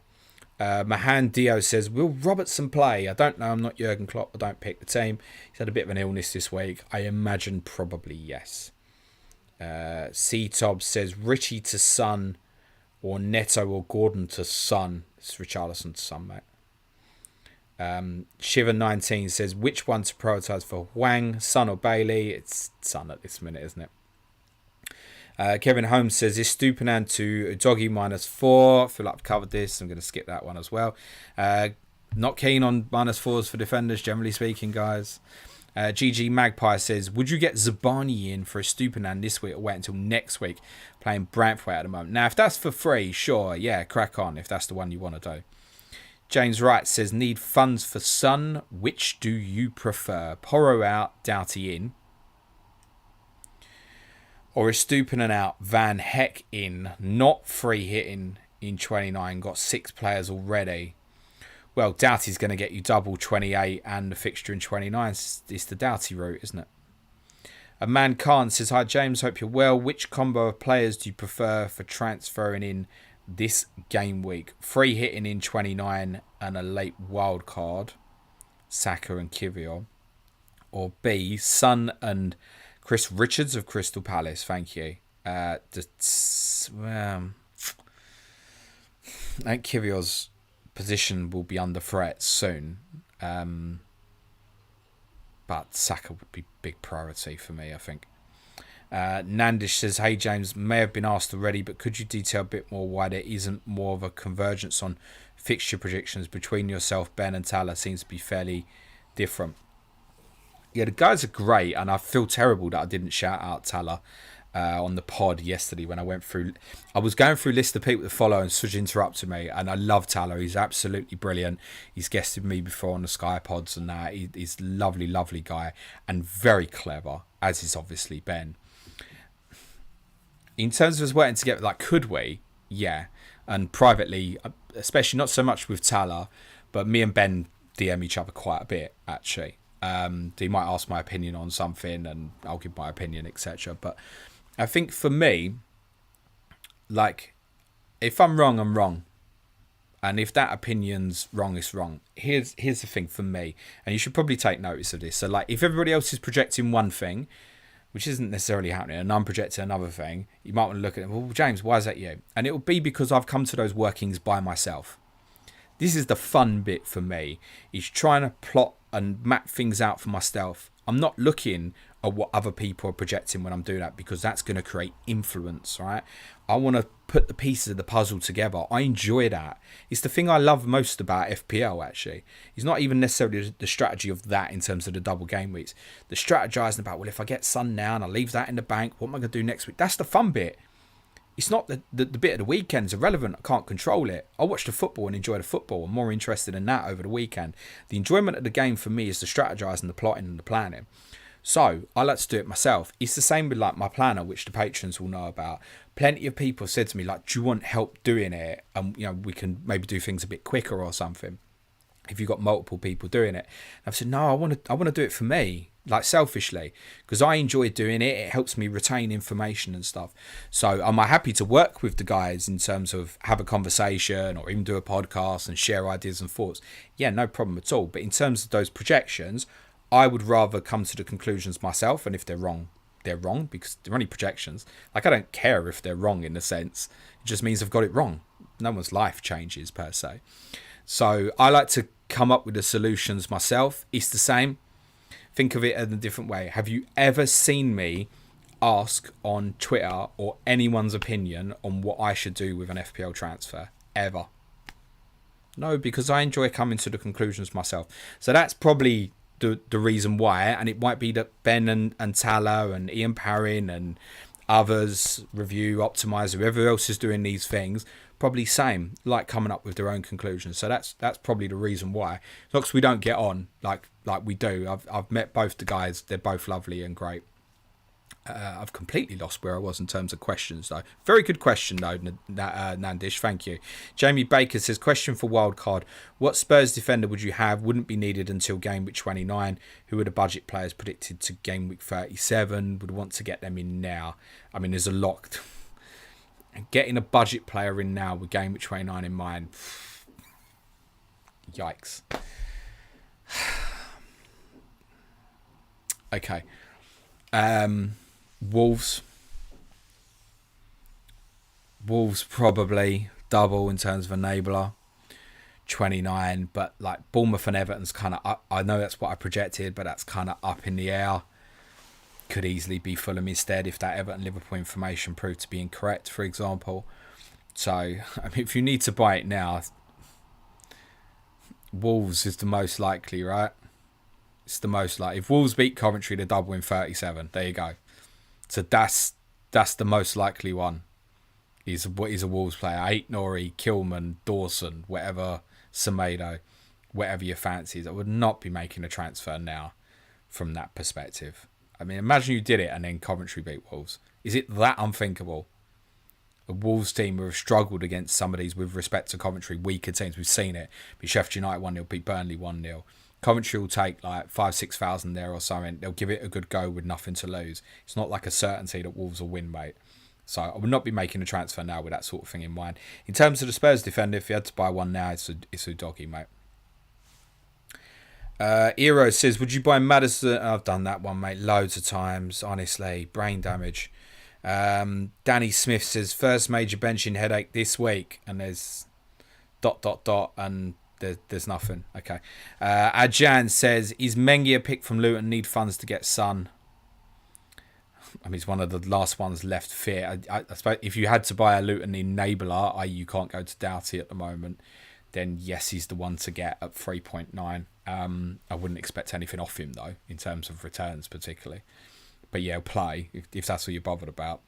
Mahan Dio says, will Robertson play? I don't know. I'm not Jurgen Klopp. I don't pick the team. He's had a bit of an illness this week. I imagine probably yes. C-Tob says, Richie to Son or Neto or Gordon to Son. It's Richarlison to Son, mate. Shiver19 says, which one to prioritise for Wang, Son or Bailey? It's Son at this minute, isn't it? Kevin Holmes says, is Stupinan to Doggy -4? I feel like I've covered this. I'm going to skip that one as well. Not keen on -4s for defenders, generally speaking, guys. GG Magpie says, would you get Zabani in for a Stupinan this week or wait until next week, playing Brantford at the moment? Now, if that's for free, sure, yeah, crack on if that's the one you want to do. James Wright says, need funds for Son. Which do you prefer? Porro out, Doughty in. Or is Stupinan out, Van Heck in, not free hitting in 29, got 6 players already? Well, Doughty's going to get you double 28 and the fixture in 29. It's the Doughty route, isn't it? A man Khan says, hi James, hope you're well. Which combo of players do you prefer for transferring in this game week? Free hitting in 29 and a late wild card, Saka and Kivior. Or B, Son and Chris Richards of Crystal Palace, thank you. I think Kivior's position will be under threat soon. But Saka would be big priority for me, I think. Nandish says, hey James, may have been asked already, but could you detail a bit more why there isn't more of a convergence on fixture predictions between yourself, Ben and Tala? Seems to be fairly different. Yeah, the guys are great, and I feel terrible that I didn't shout out Tala on the pod yesterday when I went through. I was going through a list of people to follow, and Suj interrupted me, and I love Tala. He's absolutely brilliant. He's guested me before on the Sky Pods and that. He's a lovely, lovely guy, and very clever, as is obviously Ben. In terms of us working together, like, could we? Yeah. And privately, especially not so much with Tala, but me and Ben DM each other quite a bit, actually. He might ask my opinion on something and I'll give my opinion, etc. But I think for me, like, if I'm wrong, I'm wrong. And if that opinion's wrong, it's wrong. Here's the thing for me, and you should probably take notice of this. So, like, if everybody else is projecting one thing, which isn't necessarily happening, and I'm projecting another thing, you might want to look at it, well, James, why is that you? And it will be because I've come to those workings by myself. This is the fun bit for me, is trying to plot and map things out for myself. I'm not looking at what other people are projecting when I'm doing that, because that's going to create influence, right? I want to put the pieces of the puzzle together. I enjoy that. It's the thing I love most about FPL, actually. It's not even necessarily the strategy of that in terms of the double game weeks. The strategizing about, well, if I get Sun now and I leave that in the bank, what am I going to do next week? That's the fun bit. It's not the bit of the weekend's irrelevant. I can't control it. I watch the football and enjoy the football. I'm more interested in that over the weekend. The enjoyment of the game for me is the strategizing, the plotting and the planning. So I like to do it myself. It's the same with, like, my planner, which the patrons will know about. Plenty of people said to me, like, do you want help doing it? And, you know, we can maybe do things a bit quicker or something. if you've got multiple people doing it. And I've said, no, I want to do it for me, like selfishly, because I enjoy doing it. It helps me retain information and stuff. So am I happy to work with the guys in terms of have a conversation or even do a podcast and share ideas and thoughts? Yeah, no problem at all. But in terms of those projections, I would rather come to the conclusions myself. And if they're wrong, they're wrong, because they're only projections. Like, I don't care if they're wrong in a sense. It just means I've got it wrong. No one's life changes per se. So I like to come up with the solutions myself. It's the same. Think of it in a different way. Have you ever seen me ask on Twitter or anyone's opinion on what I should do with an FPL transfer? Ever? No, because I enjoy coming to the conclusions myself. So that's probably the reason why. And it might be that Ben and Tala and Ian Parrin and others, Review, Optimizer, whoever else is doing these things, probably same, like coming up with their own conclusions. So that's probably the reason why. Not because we don't get on like we do. I've met both the guys. They're both lovely and great. I've completely lost where I was in terms of questions, though. Very good question, though, Nandish. Thank you. Jamie Baker says, question for wildcard. What Spurs defender would you have? Wouldn't be needed until game week 29. Who are the budget players predicted to game week 37? Would want to get them in now. I mean, there's a lot. Getting a budget player in now with game week 29 in mind. Yikes. Okay. Wolves probably double in terms of enabler 29, but like Bournemouth and Everton's kind of up. I know that's what I projected, but that's kind of up in the air. Could easily be Fulham instead if that Everton Liverpool information proved to be incorrect, for example. So I mean, if you need to buy it now, Wolves is the most likely, right? It's the most likely. If Wolves beat Coventry, they double in 37. There you go. So that's the most likely one. He's a Wolves player. Aitnori, Kilman, Dawson, whatever, Semedo, whatever your fancies. I would not be making a transfer now from that perspective. I mean, imagine you did it and then Coventry beat Wolves. Is it that unthinkable? A Wolves team who have struggled against some of these with respect to Coventry, weaker teams. We've seen it. Beat Sheffield United 1-0, beat Burnley 1-0. Coventry will take like 5,000-6,000 there or something. They'll give it a good go with nothing to lose. It's not like a certainty that Wolves will win, mate. So I would not be making a transfer now with that sort of thing in mind. In terms of the Spurs defender, if you had to buy one now, it's Udogie, mate. Eero says, would you buy Maddison? I've done that one, mate, loads of times. Honestly, brain damage. Danny Smith says, first major benching headache this week. And there's ... and... There's nothing. Okay. Ajan says, is Mengi a pick from Luton? Need funds to get Son. I mean, he's one of the last ones left fit. I suppose if you had to buy a Luton enabler, i.e. you can't go to Doughty at the moment, then yes, he's the one to get at 3.9. I wouldn't expect anything off him, though, in terms of returns particularly. But yeah, play, if that's what you're bothered about.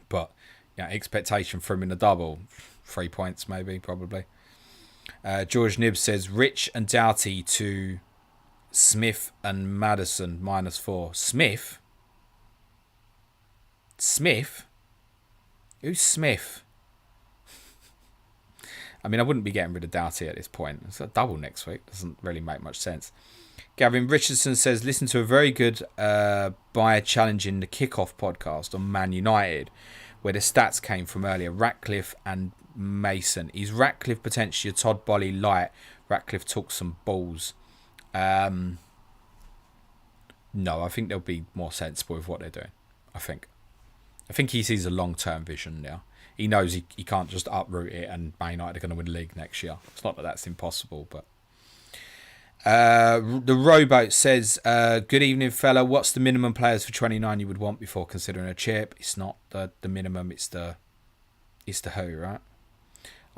But yeah, expectation from him in the double, 3 points maybe, probably. George Nibbs says Rich and Doughty to Smith and Maddison -4. Smith? Who's Smith? I mean, I wouldn't be getting rid of Doughty at this point. It's a double next week. Doesn't really make much sense. Gavin Richardson says, listen to a very good buyer challenging the Kickoff podcast on Man United, where the stats came from earlier. Ratcliffe and Mason. Is Ratcliffe potentially a Todd Boehly light? Ratcliffe took some balls. No, I think they'll be more sensible with what they're doing. I think he sees a long-term vision now. He knows he can't just uproot it and Man United are going to win the league next year. It's not that that's impossible, but... the Rowboat says, good evening, fella. What's the minimum players for 29 you would want before considering a chip? It's not the minimum, it's the who, right?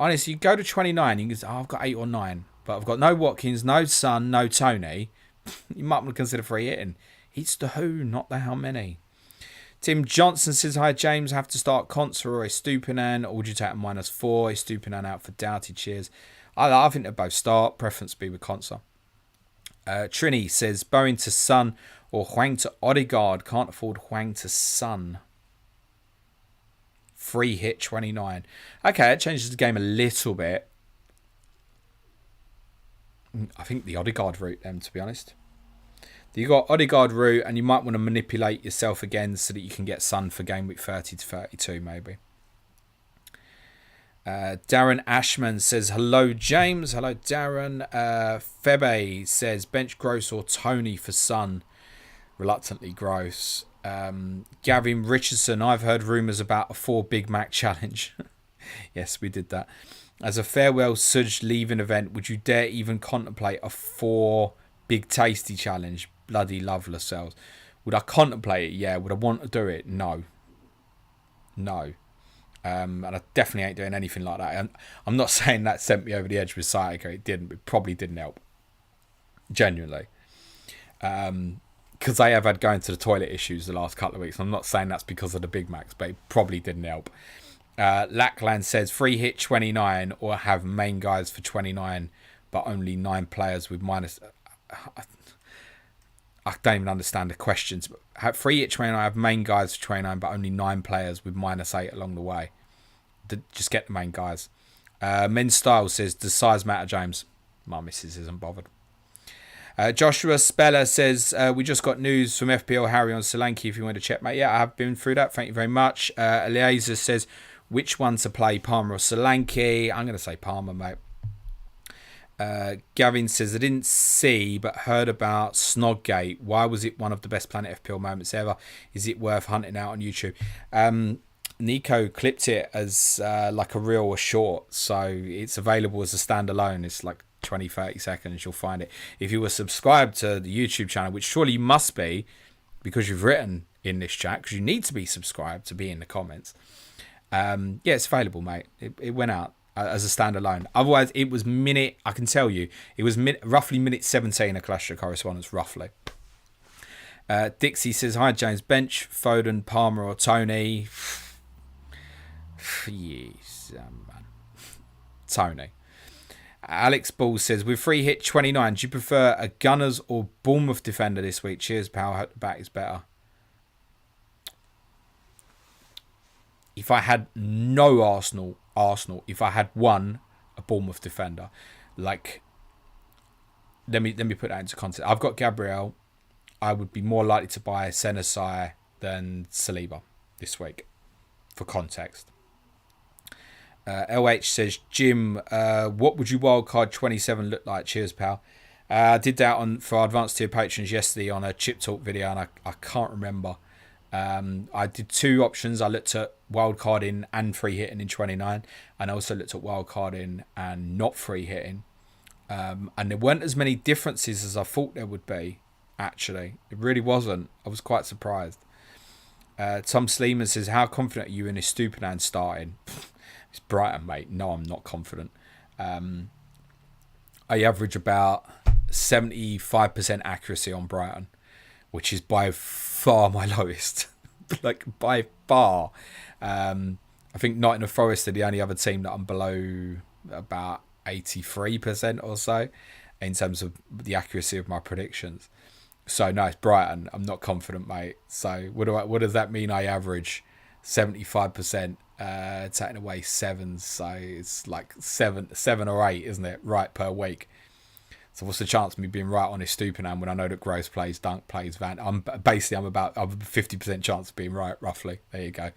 Honestly, you go to 29, you can say, I've got 8 or 9, but I've got no Watkins, no Son, no Tony. You might want to consider free hitting. It's the who, not the how many. Tim Johnson says, hi, James. Have to start Conser or Estupinan, or would you take a -4? Estupinan out for Doughty, cheers. I think they both start. Preference be with Conser. Trini says, Bowen to Son or Hwang to Odegaard. Can't afford Hwang to Son. Free hit 29. Okay, it changes the game a little bit. I think the Odegaard route, to be honest. You got Odegaard route, and you might want to manipulate yourself again so that you can get Son for game week 30 to 32, maybe. Darren Ashman says, hello, James. Hello, Darren. Febe says, bench Gross or Tony for Son. Reluctantly Gross. Gavin Richardson, I've heard rumours about a 4 Big Mac challenge. Yes, we did that. As a farewell Suj leaving event, would you dare even contemplate a 4 Big Tasty challenge? Bloody love Lascelles. Would I contemplate it? Yeah. Would I want to do it? No. And I definitely ain't doing anything like that. And I'm not saying that sent me over the edge with Sciatica. It didn't. It probably didn't help. Genuinely. Because I have had going to the toilet issues the last couple of weeks. I'm not saying that's because of the Big Macs, but it probably didn't help. Lackland says, free hit 29 or have main guys for 29, but only 9 players with minus... I don't even understand the questions. Free hit 29, I have main guys for 29, but only 9 players with -8 along the way. Just get the main guys. Men's Style says, does size matter, James? My missus isn't bothered. Joshua Speller says, we just got news from FPL Harry on Solanke if you want to check, mate. Yeah, I have been through that. Thank you very much. Eliezer says, which one to play, Palmer or Solanke? I'm going to say Palmer, mate. Gavin says, I didn't see but heard about Snodgate. Why was it one of the best Planet FPL moments ever? Is it worth hunting out on YouTube? Nico clipped it as like a reel or short, so it's available as a standalone. It's like 20-30 seconds. You'll find it. If you were subscribed to the YouTube channel, which surely you must be because you've written in this chat, because you need to be subscribed to be in the comments. Yeah, it's available, mate. It went out as a standalone. Otherwise, it was I can tell you, it was roughly minute 17 of Clash of Correspondence, roughly. Dixie says, hi, James. Bench, Foden, Palmer or Tony? Yes, man. Tony. Alex Ball says, with free hit 29, do you prefer a Gunners or Bournemouth defender this week? Cheers, pal. Hope the back is better. If I had no Arsenal, if I had a Bournemouth defender, like, let me put that into context. I've got Gabriel. I would be more likely to buy Senesi than Saliba this week, for context. LH says, Jim, what would you wildcard 27 look like? Cheers, pal. I did that for advanced tier patrons yesterday on a Chip Talk video, and I can't remember. I did 2 options. I looked at wildcarding and free hitting in 29, and I also looked at wildcarding and not free hitting. And there weren't as many differences as I thought there would be, actually. It really wasn't. I was quite surprised. Tom Sleeman says, how confident are you in this Stupinan starting? It's Brighton, mate. No, I'm not confident. I average about 75% accuracy on Brighton, which is by far my lowest. Like, by far. I think Nottingham Forest are the only other team that I'm below about 83% or so in terms of the accuracy of my predictions. So, no, it's Brighton. I'm not confident, mate. So, what does that mean? I average 75%, taking away 7s. So, it's like 7 or 8, isn't it? Right, per week. So what's the chance of me being right on his Stupinan when I know that Gross plays, Dunk plays, Van? I'm a 50% chance of being right, roughly. There you go.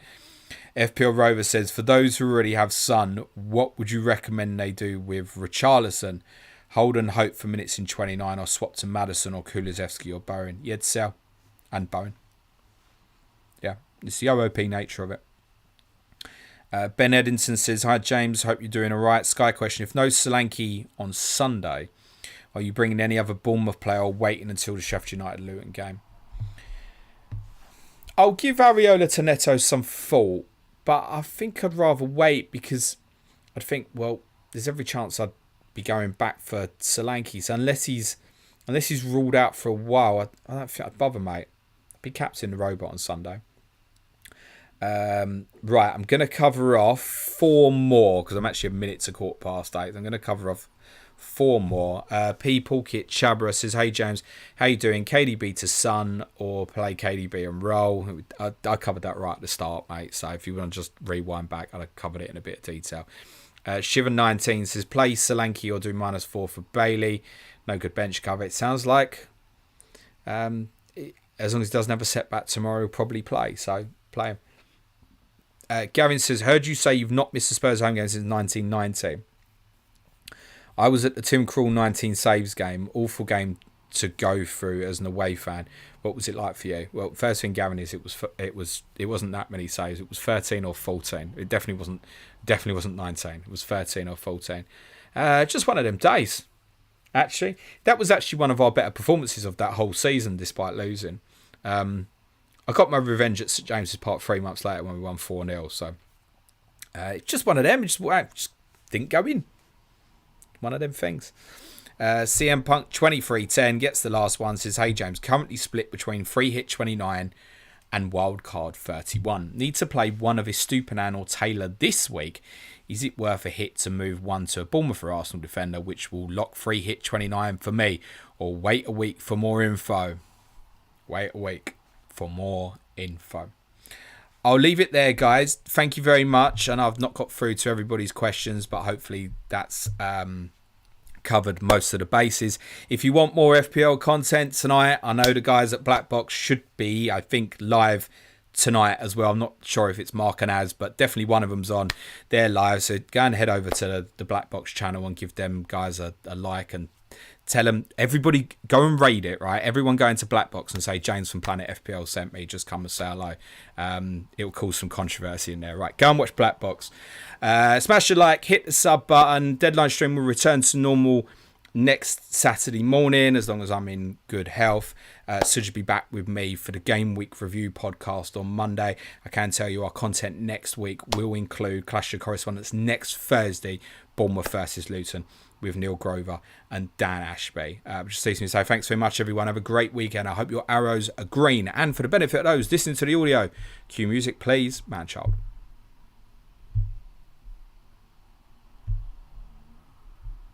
FPL Rover says, for those who already have Son, what would you recommend they do with Richarlison? Hold and hope for minutes in 29 or swap to Maddison or Kulusevski or Bowen? Yedsel and Bowen. Yeah, it's the OOP nature of it. Ben Eddington says, hi James, hope you're doing all right. Sky question, if no Solanke on Sunday, are you bringing any other Bournemouth player or waiting until the Sheffield United Luton game? I'll give Areola to Neto some thought, but I think I'd rather wait because I'd think, well, there's every chance I'd be going back for Solanke. So unless he's ruled out for a while, I don't think I'd bother, mate. I'd be captain the robot on Sunday. Right, I'm going to cover off 4 more because I'm actually a minute to 8:15. I'm going to cover off 4 more. P. Pulkit Chabra says, hey James, how you doing? KDB to Son or play KDB and roll? I covered that right at the start, mate. So if you want to just rewind back, I covered it in a bit of detail. Shiver19 says, play Solanke or do -4 for Bailey. No good bench cover. It sounds like as long as he doesn't have a setback tomorrow, he'll probably play. So play him. Gavin says, heard you say you've not missed the Spurs home game since 1990. I was at the Tim Krul 19 saves game. Awful game to go through as an away fan. What was it like for you? Well, first thing, Gavin, is it wasn't that many saves. It was 13 or 14. It definitely wasn't 19. It was 13 or 14. Just one of them days. Actually, that was actually one of our better performances of that whole season, despite losing. I got my revenge at St James's Park 3 months later when we won 4-0. So it's just one of them. It just didn't go in. One of them things. CM Punk 2310 gets the last one. Says, hey James, currently split between free hit 29 and wildcard 31. Need to play one of Estupinan or Taylor this week. Is it worth a hit to move one to a Bournemouth or Arsenal defender, which will lock free hit 29 for me? Or wait a week for more info? Wait a week for more info. I'll leave it there, guys. Thank you very much. And I've not got through to everybody's questions, but hopefully that's covered most of the bases. If you want more FPL content tonight, I know the guys at Black Box should be, I think, live tonight as well. I'm not sure if it's Mark and Az, but definitely one of them's on. They're live, so go and head over to the Black Box channel and give them guys a like and tell them, everybody go and raid it, right? Everyone go into Black Box and say James from Planet FPL sent me. Just come and say hello. It will cause some controversy in there, right? Go and watch Black Box. Smash the like, hit the sub button. Deadline stream will return to normal next Saturday morning, as long as I'm in good health. Suj will be back with me for the Game Week review podcast on Monday. I can tell you our content next week will include Clash of Correspondence next Thursday, Bournemouth versus Luton, with Neil Grover and Dan Ashby. Just ceasing to say thanks very much, everyone. Have a great weekend. I hope your arrows are green. And for the benefit of those listening to the audio, cue music, please, man child.